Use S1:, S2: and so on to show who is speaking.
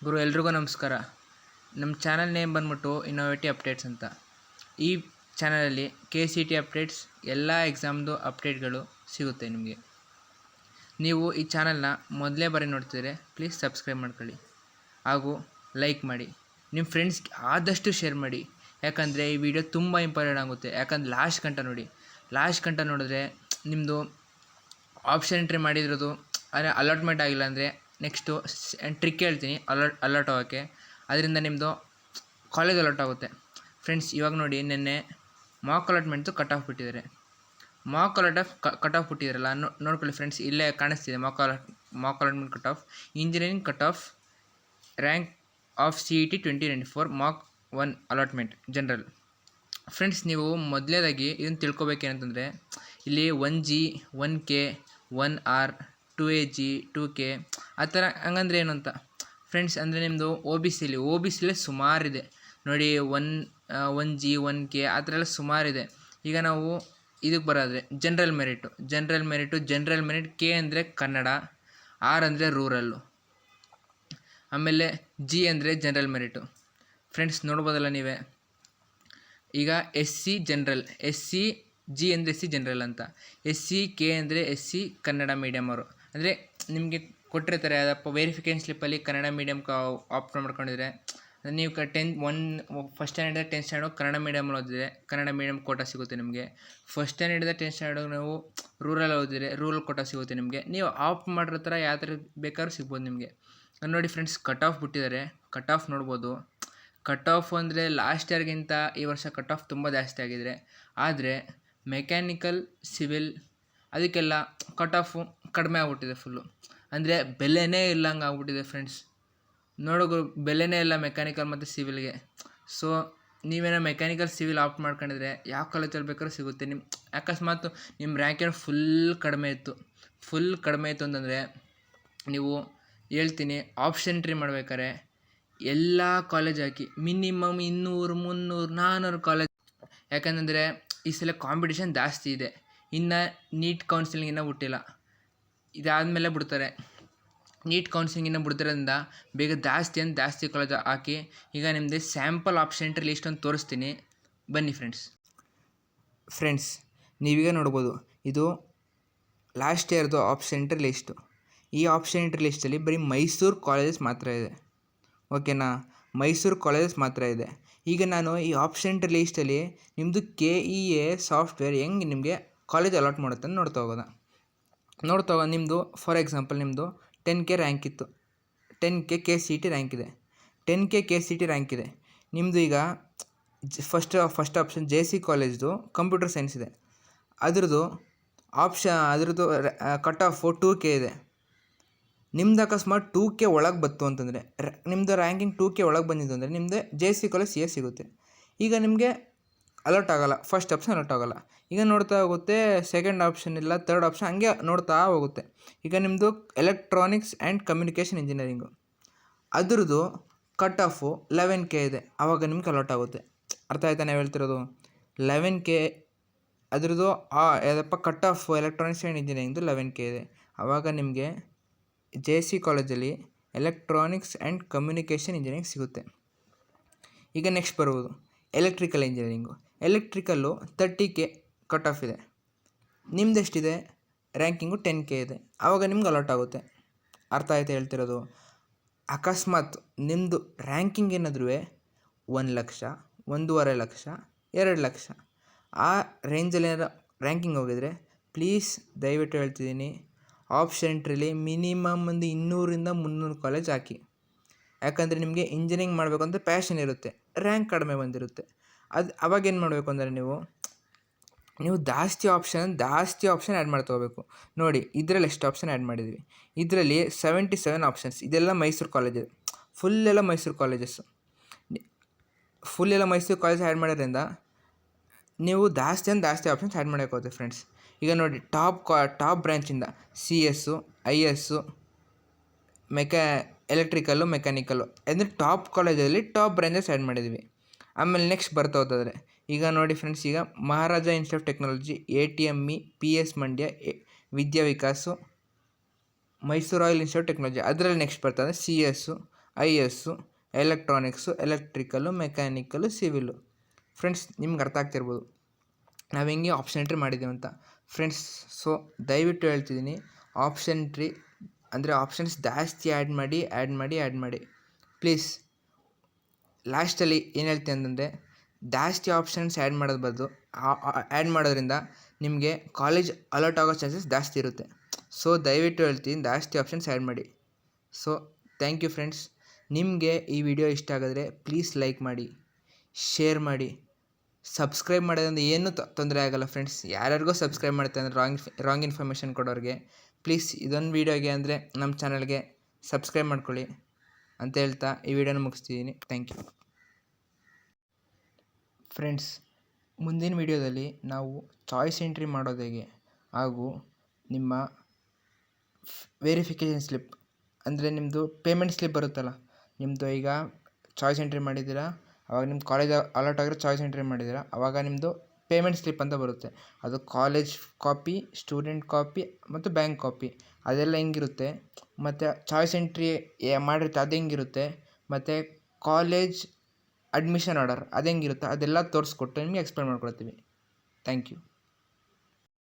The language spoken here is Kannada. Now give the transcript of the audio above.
S1: ಗುರು ಎಲ್ರಿಗೂ ನಮಸ್ಕಾರ. ನಮ್ಮ ಚಾನಲ್ ನೇಮ್ ಬಂದ್ಬಿಟ್ಟು ಇನ್ನೋವೇಟಿವ್ ಅಪ್ಡೇಟ್ಸ್ ಅಂತ. ಈ ಚಾನಲಲ್ಲಿ KCET ಅಪ್ಡೇಟ್ಸ್ ಎಲ್ಲ ಎಕ್ಸಾಮ್ದು ಅಪ್ಡೇಟ್ಗಳು ಸಿಗುತ್ತೆ ನಿಮಗೆ. ನೀವು ಈ ಚಾನಲ್ನ ಮೊದಲೇ ಬಾರಿ ನೋಡ್ತಿದ್ರೆ ಪ್ಲೀಸ್ ಸಬ್ಸ್ಕ್ರೈಬ್ ಮಾಡ್ಕೊಳ್ಳಿ ಹಾಗೂ ಲೈಕ್ ಮಾಡಿ. ನಿಮ್ಮ ಫ್ರೆಂಡ್ಸ್ಗೆ ಆದಷ್ಟು ಶೇರ್ ಮಾಡಿ, ಯಾಕಂದರೆ ಈ ವಿಡಿಯೋ ತುಂಬ ಇಂಪಾರ್ಟೆಂಟ್ ಆಗುತ್ತೆ. ಯಾಕಂದ್ರೆ ಲಾಸ್ಟ್ ಗಂಟ ನೋಡಿದ್ರೆ ನಿಮ್ಮದು ಆಪ್ಷನ್ ಎಂಟ್ರಿ ಮಾಡಿರೋದು ಅಂದರೆ ಅಲಾಟ್ಮೆಂಟ್ ಆಗಿಲ್ಲ ಅಂದರೆ ನೆಕ್ಸ್ಟು ಟ್ರಿಕ್ ಹೇಳ್ತೀನಿ ಅಲಾಟ್ ಆಗೋಕ್ಕೆ. ಅದರಿಂದ ನಿಮ್ಮದು ಕಾಲೇಜ್ ಅಲಾಟ್ ಆಗುತ್ತೆ. ಫ್ರೆಂಡ್ಸ್, ಇವಾಗ ನೋಡಿ, ನಿನ್ನೆ ಮಾಕ್ ಅಲಾಟ್ಮೆಂಟ್ದು ಕಟ್ ಆಫ್ ಬಿಟ್ಟಿದ್ದಾರೆ. ಮಾಕ್ ಕಟ್ ಆಫ್ ಬಿಟ್ಟಿದ್ದಾರಲ್ಲ, ನೋಡ್ಕೊಳ್ಳಿ ಫ್ರೆಂಡ್ಸ್, ಇಲ್ಲೇ ಕಾಣಿಸ್ತಿದೆ mock allotment cut off. Engineering cut off rank of CET 2024 mock 1 allotment general. Friends, ನೀವು ಮೊದಲೇದಾಗಿ ಇದನ್ನು ತಿಳ್ಕೊಬೇಕೇನಂತಂದರೆ, ಇಲ್ಲಿ 1G 1K 1R 2AG 2K ಆ ಥರ ಹಂಗಂದ್ರೆ ಏನು ಅಂತ ಫ್ರೆಂಡ್ಸ್. ಅಂದರೆ ನಿಮ್ಮದು ಒ ಬಿ ಸಿಲೇ ಸುಮಾರಿದೆ ನೋಡಿ. 1G 1K ಆ ಥರ ಎಲ್ಲ ಸುಮಾರಿದೆ. ಈಗ ನಾವು ಇದಕ್ಕೆ ಬರೋದ್ರೆ ಜನರಲ್ ಮೆರಿಟ್. K ಅಂದರೆ ಕನ್ನಡ, R ಅಂದರೆ ರೂರಲ್ಲು, ಆಮೇಲೆ G ಅಂದರೆ ಜನರಲ್ ಮೆರಿಟು. ಫ್ರೆಂಡ್ಸ್, ನೋಡ್ಬೋದಲ್ಲ ನೀವೇ. ಈಗ SC ಜನರಲ್, G ಅಂದರೆ SC ಜನರಲ್ ಅಂತ, K ಅಂದರೆ SC ಕನ್ನಡ ಮೀಡಿಯಮ್ ಅವರು. ಅಂದರೆ ನಿಮಗೆ ಕೊಟ್ಟಿರ್ತಾರೆ ಅದಪ್ಪ ವೆರಿಫಿಕೇಷನ್ ಸ್ಲಿಪ್ಪಲ್ಲಿ ಕನ್ನಡ ಮೀಡಿಯಮ್ಗೆ ಆಪ್ಟ್ ಮಾಡ್ಕೊಂಡಿದ್ರೆ, ನೀವು first standard 10th standard Kannada ಮೀಡಿಯಮಲ್ಲಿ ಓದಿದ್ರೆ ಕನ್ನಡ ಮೀಡಿಯಮ್ ಕೋಟಾ ಸಿಗುತ್ತೆ ನಿಮಗೆ. ಫಸ್ಟ್ ಸ್ಟ್ಯಾಂಡರ್ಡ್ 10th ಸ್ಟ್ಯಾಂಡರ್ಡ್ ನಾವು ರೂರಲ್ ಓದಿದ್ರೆ ರೂರಲ್ ಕೋಟಾ ಸಿಗುತ್ತೆ ನಿಮಗೆ. ನೀವು ಆಪ್ಟ್ ಮಾಡಿರೋ ಥರ ಯಾವ ಥರ ಬೇಕಾದ್ರೂ ಸಿಗ್ಬೋದು ನಿಮಗೆ. ನೋಡಿ ಫ್ರೆಂಡ್ಸ್, ಕಟ್ ಆಫ್ ಬಿಟ್ಟಿದ್ದಾರೆ. ಕಟ್ ಆಫ್ ನೋಡ್ಬೋದು. ಕಟ್ ಆಫ್ ಅಂದರೆ ಲಾಸ್ಟ್ ಇಯರ್ಗಿಂತ ಈ ವರ್ಷ ಕಟ್ ಆಫ್ ತುಂಬ ಜಾಸ್ತಿ ಆಗಿದೆ. ಆದರೆ ಮೆಕ್ಯಾನಿಕಲ್, ಸಿವಿಲ್ ಅದಕ್ಕೆಲ್ಲ ಕಟ್ ಆಫು ಕಡಿಮೆ ಆಗ್ಬಿಟ್ಟಿದೆ ಫುಲ್ಲು. ಅಂದರೆ ಬೆಲೆನೇ ಇಲ್ಲಂಗೆ ಆಗ್ಬಿಟ್ಟಿದೆ ಫ್ರೆಂಡ್ಸ್. ನೋಡೋದು ಬೆಲೆನೇ ಇಲ್ಲ ಮೆಕ್ಯಾನಿಕಲ್ ಮತ್ತು ಸಿವಿಲ್ಗೆ. ಸೊ ನೀವೇನೋ ಮೆಕ್ಯಾನಿಕಲ್ ಸಿವಿಲ್ ಆಪ್ಟ್ ಮಾಡ್ಕೊಂಡಿದ್ರೆ ಯಾವ ಕಾಲೇಜಲ್ಲಿ ಬೇಕಾದ್ರೂ ಸಿಗುತ್ತೆ. ಅಕಸ್ಮಾತ್ ನಿಮ್ಮ ರ್ಯಾಂಕ್ ಏನೋ ಫುಲ್ ಕಡಿಮೆ ಇತ್ತು ಅಂತಂದರೆ, ನೀವು ಹೇಳ್ತೀನಿ ಆಪ್ಷನ್ ಎಂಟ್ರಿ ಮಾಡ್ಬೇಕಾರೆ ಎಲ್ಲ ಕಾಲೇಜ್ ಹಾಕಿ ಮಿನಿಮಮ್ 200 300 400 ಕಾಲೇಜ್. ಯಾಕಂತಂದರೆ ಈ ಸಲ ಕಾಂಪಿಟೇಷನ್ ಜಾಸ್ತಿ ಇದೆ. ಇನ್ನು ನೀಟ್ ಕೌನ್ಸಿಲಿಂಗ್ ಇನ್ನೂ ಬಿಟ್ಟಿಲ್ಲ, ಇದಾದಮೇಲೆ ಬಿಡ್ತಾರೆ. ನೀಟ್ ಕೌನ್ಸಿಲಿಂಗ್ ಇನ್ನೂ ಬಿಡ್ತಿರೋದ್ರಿಂದ ಬೇಗ ಜಾಸ್ತಿ ಕಾಲೇಜ್ ಹಾಕಿ. ಈಗ ನಿಮ್ಮದು ಸ್ಯಾಂಪಲ್ ಆಪ್ಷನ್ ಎಂಟ್ರಿ ಲಿಸ್ಟ್ ಅಂತ ತೋರಿಸ್ತೀನಿ, ಬನ್ನಿ ಫ್ರೆಂಡ್ಸ್. ನೀವೀಗ ನೋಡ್ಬೋದು, ಇದು ಲಾಸ್ಟ್ ಇಯರ್ದು ಆಪ್ಷನ್ ಎಂಟ್ರಿ ಲಿಸ್ಟು. ಈ ಆಪ್ಷನ್ ಎಂಟ್ರಿ ಲಿಸ್ಟಲ್ಲಿ ಬರೀ ಮೈಸೂರು ಕಾಲೇಜಸ್ ಮಾತ್ರ ಇದೆ, ಓಕೆನಾ? ಮೈಸೂರು ಕಾಲೇಜಸ್ ಮಾತ್ರ ಇದೆ. ಈಗ ನಾನು ಈ ಆಪ್ಷನ್ ಎಂಟ್ರಿ ಲಿಸ್ಟಲ್ಲಿ ನಿಮ್ಮದು KEA ಸಾಫ್ಟ್ವೇರ್ ಹೆಂಗೆ ನಿಮಗೆ ಕಾಲೇಜ್ ಅಲಾಟ್ ಮಾಡುತ್ತೆ ಅಂತ ನೋಡ್ತಾ ಹೋಗೋಣ. ನಿಮ್ಮದು ಫಾರ್ ಎಕ್ಸಾಂಪಲ್ ನಿಮ್ಮದು 10K ರ್ಯಾಂಕ್ ಇತ್ತು, 10K KCET ರ್ಯಾಂಕ್ ಇದೆ, 10K KCET ರ್ಯಾಂಕ್ ಇದೆ. ನಿಮ್ಮದು ಈಗ ಫಸ್ಟ್ ಆಪ್ಷನ್ JC ಕಾಲೇಜ್ದು ಕಂಪ್ಯೂಟರ್ ಸೈನ್ಸ್ ಇದೆ. ಅದ್ರದ್ದು ಕಟ್ ಆಫು 2K ಇದೆ. ನಿಮ್ದು ಅಕಸ್ಮಾತ್ 2K ಒಳಗೆ ಬಂತು ಅಂತಂದರೆ, ನಿಮ್ಮದು ರ್ಯಾಂಕಿಂಗ್ 2K ಒಳಗೆ ಬಂದಿದ್ದು ಅಂದರೆ ನಿಮ್ಮದು JC ಕಾಲೇಜ್ CS ಸಿಗುತ್ತೆ. ಈಗ ನಿಮಗೆ ಅಲರ್ಟ್ ಆಗೋಲ್ಲ, ಫಸ್ಟ್ ಆಪ್ಷನ್ ಅಲರ್ಟ್ ಆಗೋಲ್ಲ. ಈಗ ನೋಡ್ತಾ ಹೋಗುತ್ತೆ, ಸೆಕೆಂಡ್ ಆಪ್ಷನ್ ಇಲ್ಲ, ಥರ್ಡ್ ಆಪ್ಷನ್ ಹಂಗೆ ನೋಡ್ತಾ ಹೋಗುತ್ತೆ. ಈಗ ನಿಮ್ಮದು ಎಲೆಕ್ಟ್ರಾನಿಕ್ಸ್ ಆ್ಯಂಡ್ ಕಮ್ಯುನಿಕೇಷನ್ ಇಂಜಿನಿಯರಿಂಗು, ಅದ್ರದ್ದು ಕಟ್ ಆಫು 11K ಇದೆ. ಆವಾಗ ನಿಮ್ಗೆ ಅಲರ್ಟ್ ಆಗುತ್ತೆ. ಅರ್ಥ ಆಯ್ತಾ ನಾವು ಹೇಳ್ತಿರೋದು? 11K ಅದ್ರದ್ದು ಯಾವುದಪ್ಪ ಕಟ್ ಆಫ್ ಎಲೆಕ್ಟ್ರಾನಿಕ್ಸ್ ಆ್ಯಂಡ್ ಇಂಜಿನಿಯರಿಂಗ್ದು 11K ಇದೆ. ಆವಾಗ ನಿಮಗೆ JC ಕಾಲೇಜಲ್ಲಿ ಎಲೆಕ್ಟ್ರಾನಿಕ್ಸ್ ಆ್ಯಂಡ್ ಕಮ್ಯುನಿಕೇಷನ್ ಇಂಜಿನಿಯರಿಂಗ್ ಸಿಗುತ್ತೆ. ಈಗ ನೆಕ್ಸ್ಟ್ ಬರ್ಬೋದು electrical engineering. Electrical 30K cut off ಇದೆ. ನಿಮ್ದೆಷ್ಟಿದೆ ರ್ಯಾಂಕಿಂಗು? 10K ಇದೆ. ಆವಾಗ ನಿಮ್ಗೆ ಅಲಾಟ್ ಆಗುತ್ತೆ. ಅರ್ಥ ಆಯ್ತಾ ಹೇಳ್ತಿರೋದು? ಅಕಸ್ಮಾತ್ ನಿಮ್ಮದು ರ್ಯಾಂಕಿಂಗ್ ಏನಾದರೂ 1 ಲಕ್ಷ, 1.5 ಲಕ್ಷ, 2 ಲಕ್ಷ ಆ ರೇಂಜಲ್ಲಿ ಏನಾರು ರ್ಯಾಂಕಿಂಗ್ ಹೋಗಿದ್ರೆ, ಪ್ಲೀಸ್ ದಯವಿಟ್ಟು ಹೇಳ್ತಿದ್ದೀನಿ, ಆಪ್ಷನ್ ಎಂಟ್ರಿಲಿ ಮಿನಿಮಮ್ ಒಂದು 200ರಿಂದ 300 ಕಾಲೇಜ್ ಹಾಕಿ. ಯಾಕಂದರೆ ನಿಮಗೆ ಇಂಜಿನಿಯರಿಂಗ್ ಮಾಡಬೇಕು ಅಂತ ಪ್ಯಾಷನ್ ಇರುತ್ತೆ, ರ್ಯಾಂಕ್ ಕಡಿಮೆ ಬಂದಿರುತ್ತೆ. ಅವಾಗೇನು ಮಾಡಬೇಕು ಅಂದರೆ ನೀವು ಜಾಸ್ತಿ ಆಪ್ಷನ್ ಆ್ಯಡ್ ಮಾಡ್ತಾ ಹೋಗಬೇಕು. ನೋಡಿ, ಇದರಲ್ಲಿ ಎಷ್ಟು ಆಪ್ಷನ್ ಆ್ಯಡ್ ಮಾಡಿದ್ವಿ? ಇದರಲ್ಲಿ 77 ಆಪ್ಷನ್ಸ್. ಇದೆಲ್ಲ ಮೈಸೂರು ಕಾಲೇಜ್, ಫುಲ್ಲೆಲ್ಲ ಮೈಸೂರು ಕಾಲೇಜ್ ಆ್ಯಡ್ ಮಾಡೋದ್ರಿಂದ ನೀವು ಜಾಸ್ತಿ ಆಪ್ಷನ್ಸ್ ಆ್ಯಡ್ ಮಾಡೋಕ್ಕೋಗುತ್ತೆ ಫ್ರೆಂಡ್ಸ್. ಈಗ ನೋಡಿ, ಟಾಪ್ ಬ್ರ್ಯಾಂಚಿಂದ CS, IS, ಎಲೆಕ್ಟ್ರಿಕಲ್ಲು, ಮೆಕ್ಯಾನಿಕಲ್ಲು ಅಂದರೆ ಟಾಪ್ ಕಾಲೇಜಲ್ಲಿ ಟಾಪ್ ಬ್ರಾಂಚಸ್ ಆ್ಯಡ್ ಮಾಡಿದ್ವಿ. ಆಮೇಲೆ ನೆಕ್ಸ್ಟ್ ಬರ್ತಾ ಹೋದಾದರೆ ಈಗ ನೋಡಿ ಫ್ರೆಂಡ್ಸ್, ಈಗ Maharaja institute of technology, ATME, PS Mandya, Vidya Vikas, Mysuru ಆಯಿಲ್ ಇನ್ಸ್ಟಿಟ್ಯೂಟ್ ಟೆಕ್ನಾಲಜಿ ಅದರಲ್ಲಿ ನೆಕ್ಸ್ಟ್ ಬರ್ತದೆ CS, IS, electronics, electrical, mechanical, civil. Friends, ನಿಮ್ಗೆ ಅರ್ಥ ಆಗ್ತಿರ್ಬೋದು ನಾವು ಹೆಂಗೆ ಆಪ್ಷನ್ ಎಂಟ್ರಿ ಮಾಡಿದ್ದೀವಿ ಅಂತ. ಫ್ರೆಂಡ್ಸ್, ಸೊ ದಯವಿಟ್ಟು ಹೇಳ್ತಿದ್ದೀನಿ, ಆಪ್ಷನ್ ಎಂಟ್ರಿ ಅಂದರೆ ಆಪ್ಷನ್ಸ್ ಜಾಸ್ತಿ ಆ್ಯಡ್ ಮಾಡಿ ಪ್ಲೀಸ್. ಲಾಸ್ಟಲ್ಲಿ ಏನು ಹೇಳ್ತೀನಿ ಅಂತಂದರೆ, ಜಾಸ್ತಿ ಆಪ್ಷನ್ಸ್ ಆ್ಯಡ್ ಮಾಡೋದು ಬದಲು ಆ್ಯಡ್ ಮಾಡೋದ್ರಿಂದ ನಿಮಗೆ ಕಾಲೇಜ್ ಅಲಾಟ್ ಆಗೋ ಚಾನ್ಸಸ್ ಜಾಸ್ತಿ ಇರುತ್ತೆ. ಸೊ ದಯವಿಟ್ಟು ಹೇಳ್ತೀನಿ, ಜಾಸ್ತಿ ಆಪ್ಷನ್ಸ್ ಆ್ಯಡ್ ಮಾಡಿ. So thank you friends. ನಿಮಗೆ ಈ ವಿಡಿಯೋ ಇಷ್ಟ ಆಗಿದ್ರೆ ಪ್ಲೀಸ್ ಲೈಕ್ ಮಾಡಿ, ಶೇರ್ ಮಾಡಿ, ಸಬ್ಸ್ಕ್ರೈಬ್ ಮಾಡೋದ್ರಿಂದ ಏನೂ ತೊಂದರೆ ಆಗೋಲ್ಲ ಫ್ರೆಂಡ್ಸ್. ಯಾರ್ಯಾರಿಗೋ ಸಬ್ಸ್ಕ್ರೈಬ್ ಮಾಡ್ತಾರೆ ಅಂದರೆ ರಾಂಗ್ ಇನ್ಫಾರ್ಮೇಷನ್ ಕೊಡೋರಿಗೆ. ಪ್ಲೀಸ್ ಇದೊಂದು ವೀಡಿಯೋಗೆ ಅಂದರೆ ನಮ್ಮ ಚಾನಲ್ಗೆ ಸಬ್ಸ್ಕ್ರೈಬ್ ಮಾಡ್ಕೊಳ್ಳಿ ಅಂತ ಹೇಳ್ತಾ ಈ ವಿಡಿಯೋನ ಮುಗಿಸ್ತಿದ್ದೀನಿ. Thank you friends. ಮುಂದಿನ ವಿಡಿಯೋದಲ್ಲಿ ನಾವು ಚಾಯ್ಸ್ ಎಂಟ್ರಿ ಮಾಡೋದು ಹೇಗೆ ಹಾಗೂ ನಿಮ್ಮ ವೆರಿಫಿಕೇಷನ್ ಸ್ಲಿಪ್ ಅಂದರೆ ನಿಮ್ಮದು ಪೇಮೆಂಟ್ ಸ್ಲಿಪ್ ಬರುತ್ತಲ್ಲ, ನಿಮ್ಮದು ಈಗ ಚಾಯ್ಸ್ ಎಂಟ್ರಿ ಮಾಡಿದ್ದೀರಾ, ಅವಾಗ ನಿಮ್ಮ ಕಾಲೇಜ್ ಅಲಾಟ್ ಆಗಿರೋ ಚಾಯ್ಸ್ ಎಂಟ್ರಿ ಮಾಡಿದ್ದೀರಾ, ಅವಾಗ ನಿಮ್ಮದು ಪೇಮೆಂಟ್ ಸ್ಲಿಪ್ ಅಂತ ಬರುತ್ತೆ. ಅದು ಕಾಲೇಜ್ ಕಾಪಿ, ಸ್ಟೂಡೆಂಟ್ ಕಾಪಿ ಮತ್ತು ಬ್ಯಾಂಕ್ ಕಾಪಿ ಅದೆಲ್ಲ ಹೆಂಗಿರುತ್ತೆ, ಮತ್ತು ಚಾಯ್ಸ್ ಎಂಟ್ರಿ ಮಾಡಿರುತ್ತೆ ಅದು ಹೆಂಗಿರುತ್ತೆ, ಮತ್ತು ಕಾಲೇಜ್ ಅಡ್ಮಿಷನ್ ಆರ್ಡರ್ ಅದು ಹೆಂಗಿರುತ್ತೆ ಅದೆಲ್ಲ ತೋರಿಸ್ಕೊಟ್ಟು ನಿಮಗೆ ಎಕ್ಸ್ಪ್ಲೇನ್ ಮಾಡ್ಕೊಳ್ತೀವಿ. Thank you.